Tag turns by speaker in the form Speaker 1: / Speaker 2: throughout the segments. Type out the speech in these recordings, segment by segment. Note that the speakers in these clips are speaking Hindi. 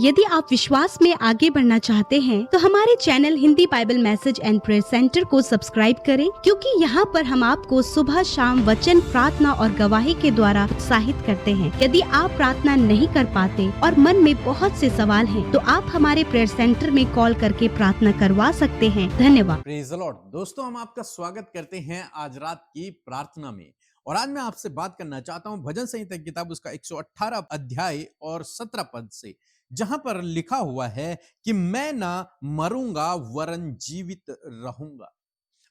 Speaker 1: यदि आप विश्वास में आगे बढ़ना चाहते हैं तो हमारे channel Hindi Bible message and prayer centre को सब्सक्राइब करें, क्योंकि यहाँ पर हम आपको सुबह शाम वचन, प्रार्थना और गवाही के द्वारा उत्साहित करते हैं। यदि आप प्रार्थना नहीं कर पाते और मन में बहुत से सवाल हैं, तो आप हमारे प्रेयर सेंटर में कॉल करके प्रार्थना करवा सकते हैं। धन्यवाद।
Speaker 2: Praise the Lord. दोस्तों, हम आपका स्वागत करते हैं आज रात की प्रार्थना में। और आज मैं आपसे बात करना चाहता हूं भजन संहिता की किताब उसका 118 अध्याय और 17 पद से, जहां पर लिखा हुआ है कि मैं ना मरूंगा वरन जीवित रहूंगा।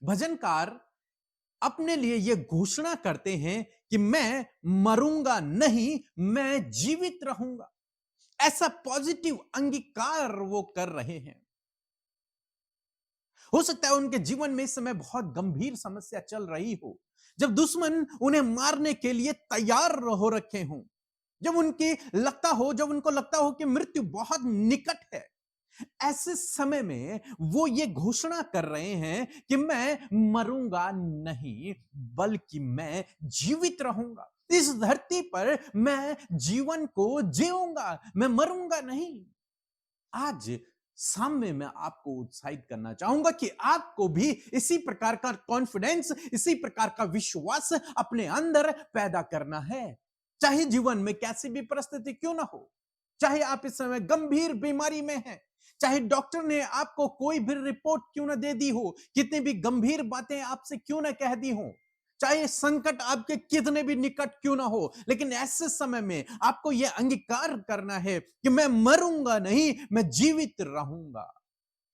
Speaker 2: भजनकार अपने लिए यह घोषणा करते हैं कि मैं मरूंगा नहीं, मैं जीवित रहूंगा। ऐसा पॉजिटिव अंगीकार वो कर रहे हैं। हो सकता है उनके जीवन में इस समय बहुत गंभीर समस्या चल रही हो, जब दुश्मन उन्हें मारने के लिए तैयार हो रखे हों, जब उनको लगता हो कि मृत्यु बहुत निकट है। ऐसे समय में वो ये घोषणा कर रहे हैं कि मैं मरूंगा नहीं, बल्कि मैं जीवित रहूंगा। इस धरती पर मैं जीवन को जीऊंगा, मैं मरूंगा नहीं। आज शाम में मैं आपको उत्साहित करना चाहूंगा कि आपको भी इसी प्रकार का कॉन्फिडेंस, इसी प्रकार का विश्वास अपने अंदर पैदा करना है। चाहे जीवन में कैसी भी परिस्थिति क्यों ना हो, चाहे आप इस समय गंभीर बीमारी में हैं, चाहे डॉक्टर ने आपको कोई भी रिपोर्ट क्यों ना दे दी हो, कितनी भी गंभीर बातें आपसे क्यों ना कह दी हो, चाहे संकट आपके कितने भी निकट क्यों ना हो, लेकिन ऐसे समय में आपको यह अंगीकार करना है कि मैं मरूंगा नहीं, मैं जीवित रहूंगा।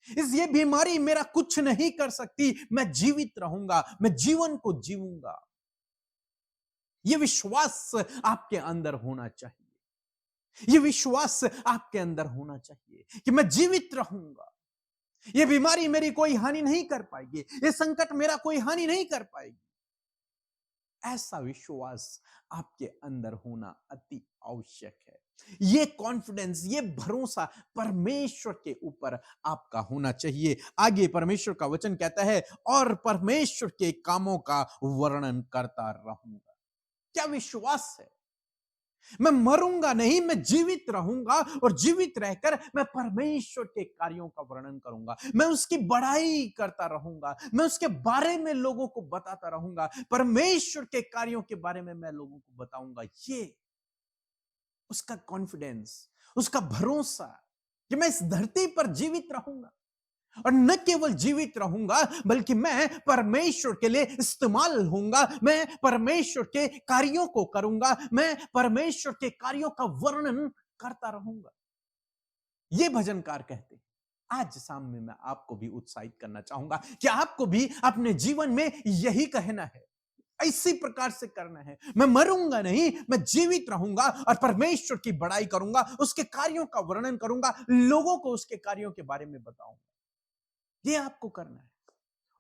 Speaker 2: ये बीमारी मेरा कुछ नहीं कर सकती, मैं जीवित रहूंगा, मैं जीवन को जीऊंगा। यह विश्वास आपके अंदर होना चाहिए। यह विश्वास आपके अंदर होना चाहिए कि मैं जीवित रहूंगा। यह बीमारी मेरी कोई हानि नहीं कर पाएगी, यह संकट मेरा कोई हानि नहीं कर पाएगी। ऐसा विश्वास आपके अंदर होना अति आवश्यक है। यह कॉन्फिडेंस, यह भरोसा परमेश्वर के ऊपर आपका होना चाहिए। आगे परमेश्वर का वचन कहता है, और परमेश्वर के कामों का वर्णन करता रहूंगा। क्या विश्वास है! मैं मरूंगा नहीं, मैं जीवित रहूंगा, और जीवित रहकर मैं परमेश्वर के कार्यों का वर्णन करूंगा। मैं उसकी बड़ाई करता रहूंगा, मैं उसके बारे में लोगों को बताता रहूंगा, परमेश्वर के कार्यों के बारे में मैं लोगों को बताऊंगा। ये उसका कॉन्फिडेंस, उसका भरोसा कि मैं इस धरती पर जीवित रहूंगा, और न केवल जीवित रहूंगा बल्कि मैं परमेश्वर के लिए इस्तेमाल होऊंगा, मैं परमेश्वर के कार्यों को करूंगा, मैं परमेश्वर के कार्यों का वर्णन करता रहूंगा। ये भजनकार कहते हैं। आज शाम में मैं आपको भी उत्साहित करना चाहूंगा कि आपको भी अपने जीवन में यही कहना है, इसी प्रकार से करना है। मैं मरूंगा नहीं, मैं जीवित रहूंगा और परमेश्वर की बड़ाई करूंगा, उसके कार्यों का वर्णन करूंगा, लोगों को उसके कार्यों के बारे में बताऊंगा। ये आपको करना है,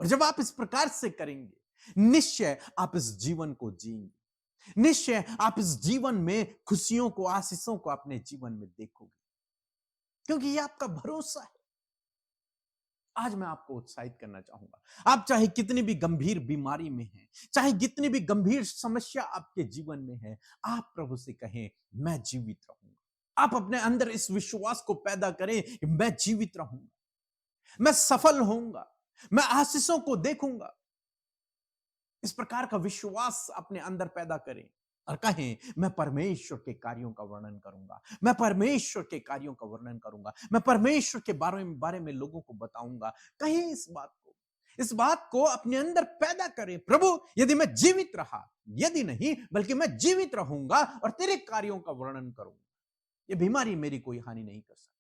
Speaker 2: और जब आप इस प्रकार से करेंगे, निश्चय आप इस जीवन को जिएंगे, निश्चय आप इस जीवन में खुशियों को, आशीषों को अपने जीवन में देखोगे, क्योंकि ये आपका भरोसा है। आज मैं आपको उत्साहित करना चाहूंगा, आप चाहे कितनी भी गंभीर बीमारी में हैं, चाहे कितनी भी गंभीर समस्या आपके जीवन में है, आप प्रभु से कहें, मैं जीवित रहूंगा। आप अपने अंदर इस विश्वास को पैदा करें कि मैं जीवित रहूंगा, मैं सफल होऊंगा, मैं आशीषों को देखूंगा। इस प्रकार का विश्वास अपने अंदर पैदा करें और कहें, मैं परमेश्वर के कार्यों का वर्णन करूंगा, मैं परमेश्वर के कार्यों का वर्णन करूंगा, मैं परमेश्वर के बारे में लोगों को बताऊंगा। कहें इस बात को अपने अंदर पैदा करें, प्रभु यदि मैं जीवित रहा, यदि नहीं बल्कि मैं जीवित रहूंगा और तेरे कार्यों का वर्णन करूंगा, ये बीमारी मेरी कोई हानि नहीं कर सकती।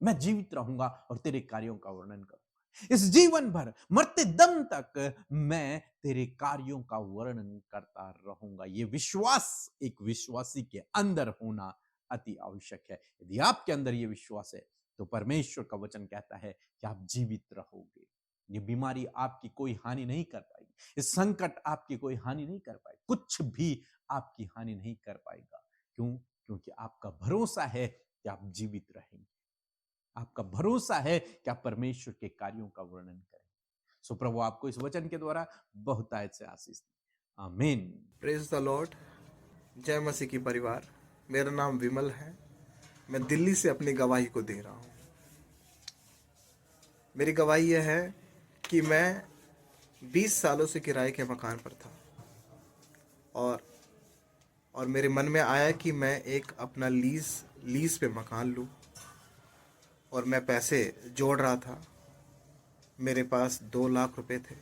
Speaker 2: मैं जीवित रहूंगा और तेरे कार्यों का वर्णन करूंगा। इस जीवन भर, मरते दम तक मैं तेरे कार्यों का वर्णन करता रहूंगा। यह विश्वास एक विश्वासी के अंदर होना अति आवश्यक है। यदि आपके अंदर यह विश्वास है तो परमेश्वर का वचन कहता है कि आप जीवित रहोगे। ये बीमारी आपकी कोई हानि नहीं कर पाएगी, इस संकट आपकी कोई हानि नहीं कर पाएगी, कुछ भी आपकी हानि नहीं कर पाएगा। क्यों? क्योंकि आपका भरोसा है कि आप जीवित रहेंगे, आपका भरोसा है कि आप परमेश्वर के कार्यों का वर्णन करें। सो प्रभु आपको इस वचन के द्वारा बहुतायत से आशीष दे। आमीन।
Speaker 3: Praise the Lord. जय मसीह की परिवार। मेरा नाम विमल है मैं दिल्ली से अपनी गवाही को दे रहा हूँ। मेरी गवाही यह है कि मैं 20 सालों से किराए के मकान पर था और मेरे मन में आया कि मैं एक अपना लीज़ पे मकान लूँ और मैं पैसे जोड़ रहा था। मेरे पास 2 लाख रुपए थे,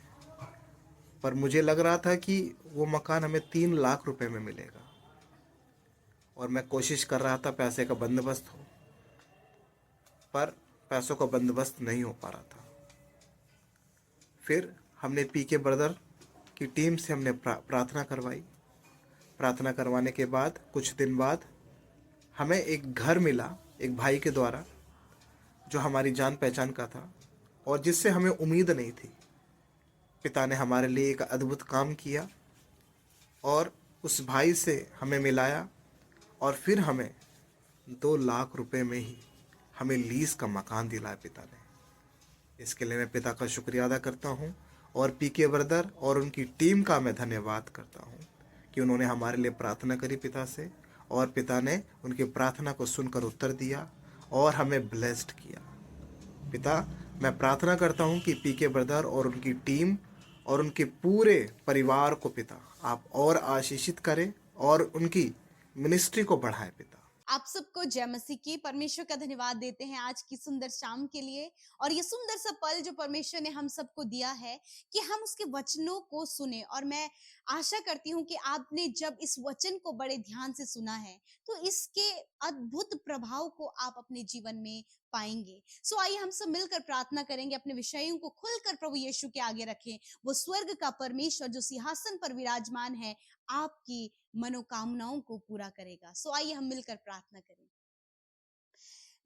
Speaker 3: पर मुझे लग रहा था कि वो मकान हमें 3 लाख रुपए में मिलेगा और मैं कोशिश कर रहा था पैसे का बंदोबस्त हो, पर पैसों का बंदोबस्त नहीं हो पा रहा था। फिर हमने पीके ब्रदर की टीम से हमने प्रार्थना करवाई। प्रार्थना करवाने के बाद कुछ दिन बाद हमें एक घर मिला, एक भाई के द्वारा, जो हमारी जान पहचान का था और जिससे हमें उम्मीद नहीं थी। पिता ने हमारे लिए एक अद्भुत काम किया और उस भाई से हमें मिलाया और फिर हमें 2 लाख रुपए में ही हमें लीज का मकान दिलाया पिता ने। इसके लिए मैं पिता का शुक्रिया अदा करता हूँ और पीके ब्रदर और उनकी टीम का मैं धन्यवाद करता हूँ कि उन्होंने हमारे लिए प्रार्थना करी पिता से, और पिता ने उनकी प्रार्थना को सुनकर उत्तर दिया और हमें ब्लेस्ड किया। पिता, मैं प्रार्थना करता हूँ कि पीके ब्रदर और उनकी टीम और उनके पूरे परिवार को पिता आप और आशीषित करें और उनकी मिनिस्ट्री को बढ़ाएं पिता।
Speaker 1: आप सबको जय मसीह की। परमेश्वर का धन्यवाद देते हैं आज की सुंदर शाम के लिए और ये सुंदर सा पल जो परमेश्वर ने हम सबको दिया है कि हम उसके वचनों को सुने। और मैं आशा करती हूँ कि आपने जब इस वचन को बड़े ध्यान से सुना है तो इसके अद्भुत प्रभाव को आप अपने जीवन में पाएंगे। सो आइए हम सब मिलकर प्रार्थना करेंगे, अपने विषयों को खुलकर प्रभु यीशु के आगे रखें। वो स्वर्ग का परमेश्वर जो सिंहासन पर विराजमान है आपकी मनोकामनाओं को पूरा करेगा। सो आइए हम मिलकर प्रार्थना करें।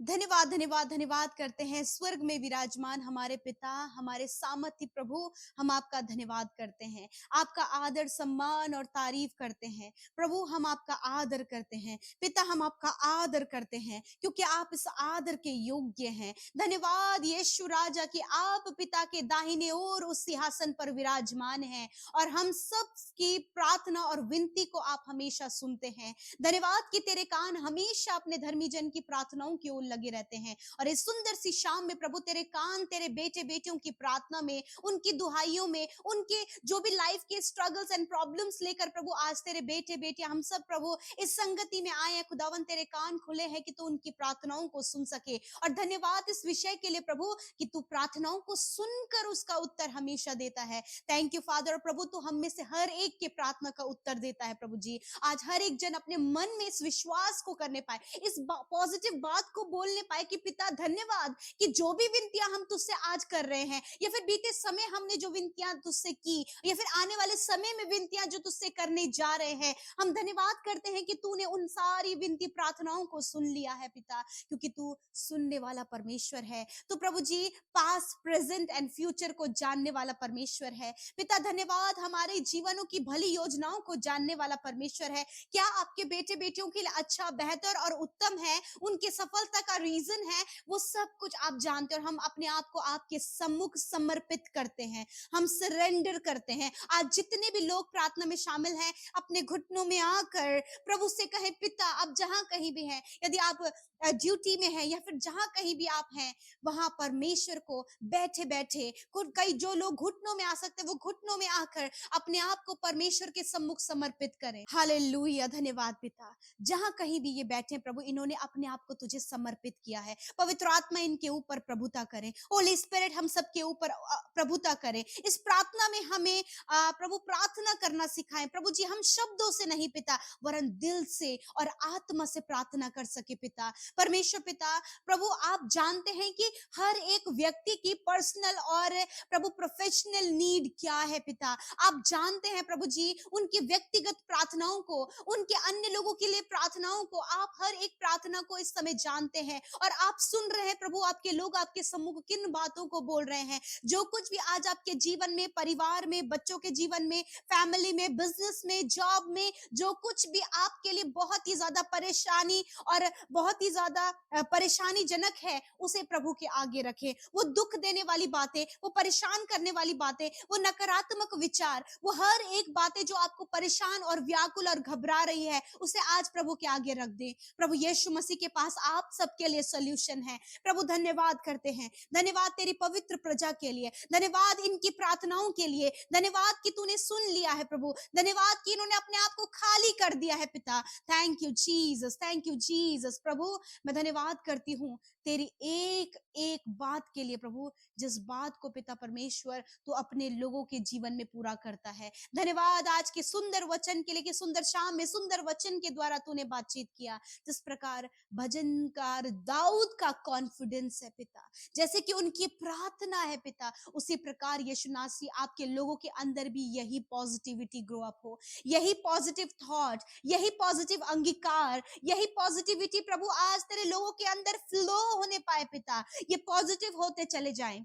Speaker 1: धन्यवाद धन्यवाद धन्यवाद करते हैं स्वर्ग में विराजमान हमारे पिता, हमारे सामर्थ्य प्रभु, हम आपका धन्यवाद करते हैं, आपका आदर सम्मान और तारीफ करते हैं प्रभु। हम आपका आदर करते हैं पिता, हम आपका आदर करते हैं क्योंकि आप इस आदर के योग्य हैं। धन्यवाद यीशु राजा कि आप पिता के दाहिने ओर उस सिंहासन पर विराजमान हैं और हम सब की प्रार्थना और विनती को आप हमेशा सुनते हैं। धन्यवाद कि तेरे कान हमेशा अपने धर्मी जन की प्रार्थनाओं की ओर लगे रहते हैं और इस सुंदर सी शाम में प्रभु तेरे कान तेरे बेटे बेटियों की प्रार्थना में, उनकी दुहाइयों में, उनके जो भी लाइफ के स्ट्रगल्स एंड प्रॉब्लम्स लेकर प्रभु आज तेरे बेटे बेटियां हम सब प्रभु इस संगति में आए हैं। खुदावन तेरे कान खुले हैं कि तू उनकी प्रार्थनाओं को सुन सके। और धन्यवाद इस विषय के लिए प्रभु कि तू प्रार्थनाओं को सुनकर उसका उत्तर हमेशा देता है। Thank you father. और प्रभु तू हम में से हर एक के प्रार्थना का उत्तर देता है प्रभु जी। आज हर एक जन अपने मन में इस विश्वास को करने पाए, इस पॉजिटिव बात को बोलने पाए कि पिता धन्यवाद कि जो भी विनतियां हम तुझसे आज कर रहे हैं या फिर बीते समय हमने जो विनतियां तुझसे की या फिर आने वाले समय में विनतियां जो तुझसे करने जा रहे हैं, हम धन्यवाद करते हैं कि तूने उन सारी विनती प्रार्थनाओं को सुन लिया है पिता, क्योंकि तू सुनने वाला परमेश्वर है। तो प्रभु जी पास्ट प्रेजेंट एंड फ्यूचर को जानने वाला परमेश्वर है पिता। धन्यवाद हमारे जीवनों की भली योजनाओं को जानने वाला परमेश्वर है। क्या आपके बेटे बेटियों के लिए अच्छा, बेहतर और उत्तम है, उनके सफलता का रीजन है, वो सब कुछ आप जानते हैं। और हम अपने आप को आपके सम्मुख समर्पित करते हैं, हम सरेंडर करते हैं। आज जितने भी लोग प्रार्थना में शामिल हैं अपने घुटनों में आकर प्रभु से कहें पिता, आप जहां कहीं भी हैं, यदि आप ड्यूटी में हैं या फिर जहां कहीं भी आप हैं, वहां परमेश्वर को बैठे बैठे, कई जो लोग घुटनों में आ सकते हैं वो घुटनों में आकर अपने आप को परमेश्वर के सम्मुख समर्पित करें। हालेलुया, धन्यवाद पिता। जहां कहीं भी ये बैठे प्रभु, इन्होंने अपने आप को तुझे समर्पित किया है। पवित्र आत्मा इनके ऊपर प्रभुता करें, होली स्पिरिट हम सबके ऊपर प्रभुता करें। इस प्रार्थना में हमें प्रभु प्रार्थना करना सिखाएं प्रभु जी। हम शब्दों से नहीं पिता, वरन दिल से और आत्मा से प्रार्थना कर सके पिता। परमेश्वर पिता प्रभु आप जानते हैं कि हर एक व्यक्ति की पर्सनल और प्रभु प्रोफेशनल नीड क्या है पिता। आप जानते हैं प्रभु जी उनकी व्यक्तिगत प्रार्थनाओं को, उनके अन्य लोगों के लिए प्रार्थनाओं को, आप हर एक प्रार्थना को इस समय जानते
Speaker 4: हैं और आप सुन रहे हैं प्रभु, आपके लोग आपके सम्मुख किन बातों को बोल रहे हैं। जो कुछ भी आज आपके जीवन में, परिवार में, बच्चों के जीवन में, फैमिली में, बिजनेस में, जॉब में, जो कुछ भी आपके लिए बहुत ही ज्यादा परेशानी और बहुत ही ज्यादा परेशानी जनक है, उसे प्रभु के आगे रखें। वो दुख देने वाली बातें, वो परेशान करने वाली बातें, वो नकारात्मक विचार, वो हर एक बातें जो आपको परेशान और व्याकुल और घबरा रही है, उसे आज प्रभु के आगे रख दें। प्रभु यीशु मसीह के पास आप सबके लिए सॉल्यूशन है। प्रभु धन्यवाद करते हैं, धन्यवाद तेरी पवित्र प्रजा के लिए, धन्यवाद इनकी प्रार्थनाओं के लिए, धन्यवाद कि तूने सुन लिया है प्रभु, धन्यवाद कि इन्होंने अपने आप को खाली कर दिया है पिता। Thank you Jesus, thank you Jesus. प्रभु मैं धन्यवाद करती हूँ तेरी एक एक बात के लिए प्रभु, जिस बात को पिता परमेश्वर तू अपने लोगों के जीवन में पूरा करता है। धन्यवाद आज के सुंदर वचन के लिए कि सुंदर शाम में सुंदर वचन के द्वारा तूने बातचीत किया। जिस प्रकार भजनकार दाऊद का कॉन्फिडेंस है पिता, जैसे कि उनकी प्रार्थना है पिता, उसी प्रकार यीशु नासी आपके लोगों के अंदर भी यही पॉजिटिविटी ग्रो अप हो, यही पॉजिटिव थॉट, यही पॉजिटिव अंगीकार, यही पॉजिटिविटी प्रभु आज तेरे लोगों के अंदर फ्लो होने पाए पिता। ये पॉजिटिव होते चले जाएं।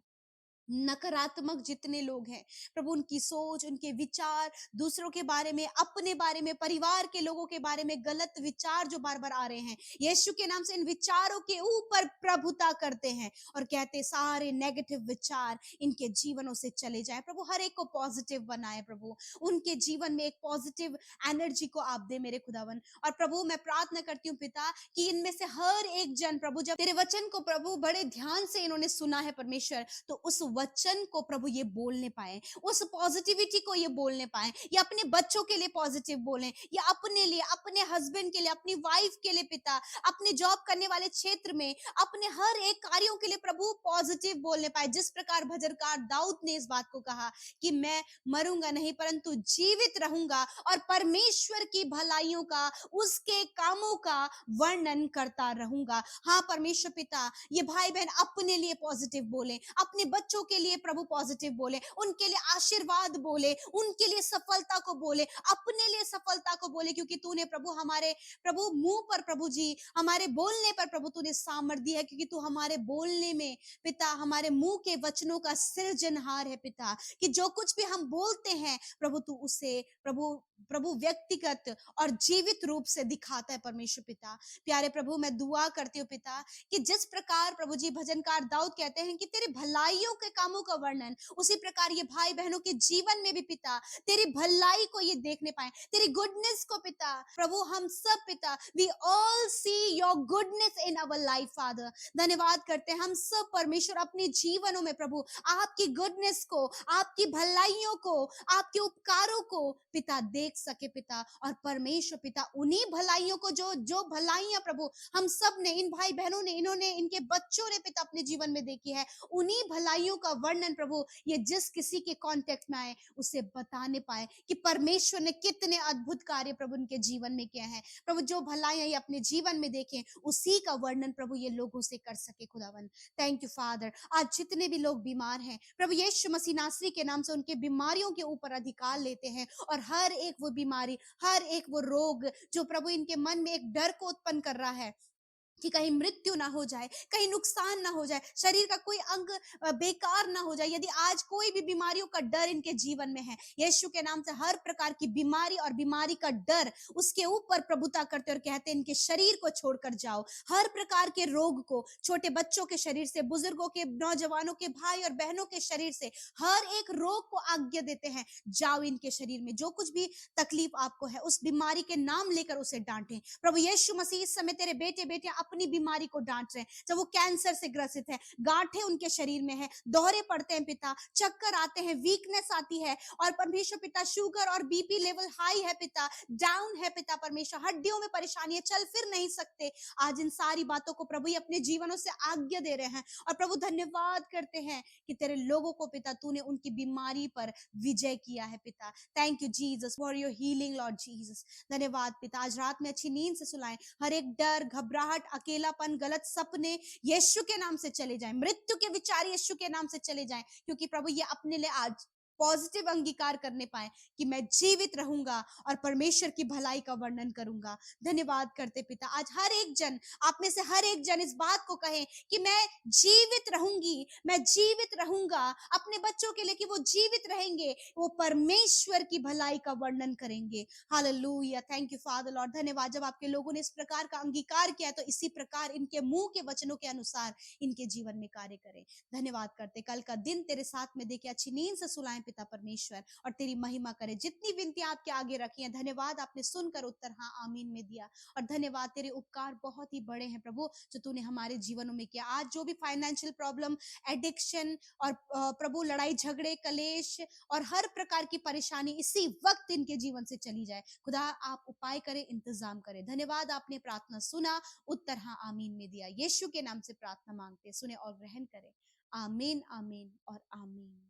Speaker 4: नकारात्मक जितने लोग हैं प्रभु, उनकी सोच, उनके विचार, दूसरों के बारे में, अपने बारे में, परिवार के लोगों के बारे में गलत विचार जो बार बार आ रहे हैं, यीशु के नाम से इन विचारों के ऊपर प्रभुता करते हैं और कहते सारे नेगेटिव विचार इनके जीवनों से चले जाए। प्रभु हर एक को पॉजिटिव बनाए प्रभु, उनके जीवन में एक पॉजिटिव एनर्जी को आप दे मेरे खुदावन। और प्रभु मैं प्रार्थना करती हूँ पिता कि इनमें से हर एक जन प्रभु, जब तेरे वचन को प्रभु बड़े ध्यान से इन्होंने सुना है परमेश्वर, तो उस वचन को प्रभु ये बोलने पाए, उस पॉजिटिविटी को ये बोलने पाए, ये अपने बच्चों के लिए पॉजिटिव बोलें, ये अपने लिए, अपने हस्बैंड के लिए, अपनी वाइफ के लिए पिता, अपने जॉब करने वाले क्षेत्र में, अपने हर एक कार्यों के लिए प्रभु पॉजिटिव बोलने पाए। जिस प्रकार भजनकार दाऊद ने इस बात को कहा कि मैं मरूंगा नहीं परंतु जीवित रहूंगा और परमेश्वर की भलाइयों का, उसके कामों का वर्णन करता रहूंगा। हाँ परमेश्वर पिता, ये भाई बहन अपने लिए पॉजिटिव बोले, अपने बच्चों के लिए प्रभु पॉजिटिव बोले, उनके लिए आशीर्वाद बोले, उनके लिए सफलता को बोले, अपने लिए सफलता को बोले, क्योंकि तूने प्रभु हमारे प्रभु मुंह पर प्रभु जी, हमारे बोलने पर प्रभु तूने सामर्थ्य दी है, क्योंकि तू हमारे बोलने में पिता, हमारे मुंह के वचनों का सृजनहार है पिता, कि जो कुछ भी हम बोलते हैं प्रभु तू उसे प्रभु प्रभु व्यक्तिगत और जीवित रूप से दिखाता है परमेश्वर पिता। प्यारे प्रभु मैं दुआ करती हूँ पिता कि जिस प्रकार प्रभु जी भजनकार दाऊद कहते हैं कि तेरी भलाइयों के कामों का वर्णन, उसी प्रकार ये भाई बहनों के जीवन में भी पिता तेरी भलाई को ये देखने पाए, तेरी गुडनेस को पिता। प्रभु हम सब पिता, we all see your goodness in our life father. धन्यवाद करते हैं हम सब परमेश्वर अपने जीवनों में प्रभु आपकी गुडनेस को, आपकी भलाइयों को, आपके उपकारों को पिता देख सके पिता। और परमेश्वर पिता उन्हीं भलाइयों को, जो जो भलाइयां प्रभु हम सब ने, इन भाई बहनों ने, इन्होंने, इनके बच्चों ने पिता अपने जीवन में देखी है, उन्हीं भलाइयों का वर्णन प्रभु ये जिस किसी के कांटेक्ट में आए उसे बताने पाए कि परमेश्वर ने कितने अद्भुत कार्य प्रभु उनके जीवन में किया है। प्रभु जो भलाइयां ये अपने जीवन में देखें उसी का वर्णन प्रभु ये लोगों से कर सके खुदावन। Thank you father. आज जितने भी लोग बीमार हैं प्रभु यीशु मसीह नासरी के नाम से उनके बीमारियों के ऊपर अधिकार लेते हैं, और हर एक वो बीमारी, हर एक वो रोग जो प्रभु इनके मन में एक डर को उत्पन्न कर रहा है कि कहीं मृत्यु ना हो जाए, कहीं नुकसान ना हो जाए, शरीर का कोई अंग बेकार ना हो जाए, यदि आज कोई भी बीमारियों का डर इनके जीवन में है, यीशु के नाम से हर प्रकार की बीमारी और बीमारी का डर उसके ऊपर प्रभुता करते और कहते हैं इनके शरीर को छोड़कर जाओ। हर प्रकार के रोग को, छोटे बच्चों के शरीर से, बुजुर्गों के, नौजवानों के, भाई और बहनों के शरीर से, हर एक रोग को आज्ञा देते हैं जाओ इनके शरीर में। जो कुछ भी तकलीफ आपको है उस बीमारी के नाम लेकर उसे डांटें। प्रभु यीशु मसीह इस समय तेरे बेटे बेटियां अपनी बीमारी को डांट रहे हैं, जब वो कैंसर से ग्रसित है, गांठें उनके शरीर में है, दौरे पड़ते हैं पिता, चक्कर आते हैं, वीकनेस आती है, और परमेश्वर पिता शुगर और बीपी लेवल हाई है पिता, डाउन है पिता परमेश्वर, हड्डियों में परेशानी है, चल फिर नहीं सकते। आज इन सारी बातों को प्रभु अपने जीवनों से आज्ञा दे रहे हैं, और प्रभु धन्यवाद करते हैं कि तेरे लोगों को पिता तूने उनकी बीमारी पर विजय किया है पिता। Thank you Jesus for your healing Lord Jesus. धन्यवाद पिता, आज रात में अच्छी नींद से सुलाएं, हर एक डर, घबराहट, अकेलापन, गलत सपने यीशु के नाम से चले जाएं, मृत्यु के विचार यीशु के नाम से चले जाएं, क्योंकि प्रभु ये अपने लिए आज पॉजिटिव अंगीकार करने पाए कि मैं जीवित रहूंगा और परमेश्वर की भलाई का वर्णन करूंगा। धन्यवाद करते पिता, आज हर एक जन, आप में से हर एक जन इस बात को कहे कि मैं जीवित रहूंगी, मैं जीवित रहूंगा, अपने बच्चों के लिए कि वो जीवित रहेंगे, वो परमेश्वर की भलाई का वर्णन करेंगे। Hallelujah, thank you father Lord. धन्यवाद, जब आपके लोगों ने इस प्रकार का अंगीकार किया तो इसी प्रकार इनके मुंह के वचनों के अनुसार इनके जीवन में कार्य करें। धन्यवाद करते, कल का दिन तेरे साथ में देके अच्छी नींद से सुलाएं पिता परमेश्वर, और तेरी महिमा करे। जितनी विनती आपके आगे रखी है, धन्यवाद आपने सुनकर उत्तर हाँ आमीन में दिया, और धन्यवाद तेरे उपकार बहुत ही बड़े हैं प्रभु जो तूने हमारे जीवनों में किया। आज जो भी फाइनेंशियल प्रॉब्लम, एडिक्शन और प्रभु लड़ाई झगड़े कलेश और हर प्रकार की परेशानी इसी वक्त इनके जीवन से चली जाए। खुदा आप उपाय करें, इंतजाम करें। धन्यवाद आपने प्रार्थना सुना, उत्तर हाँ आमीन में दिया। यीशु के नाम से प्रार्थना मांगते, सुने और ग्रहण करें। आमीन आमीन और आमीन।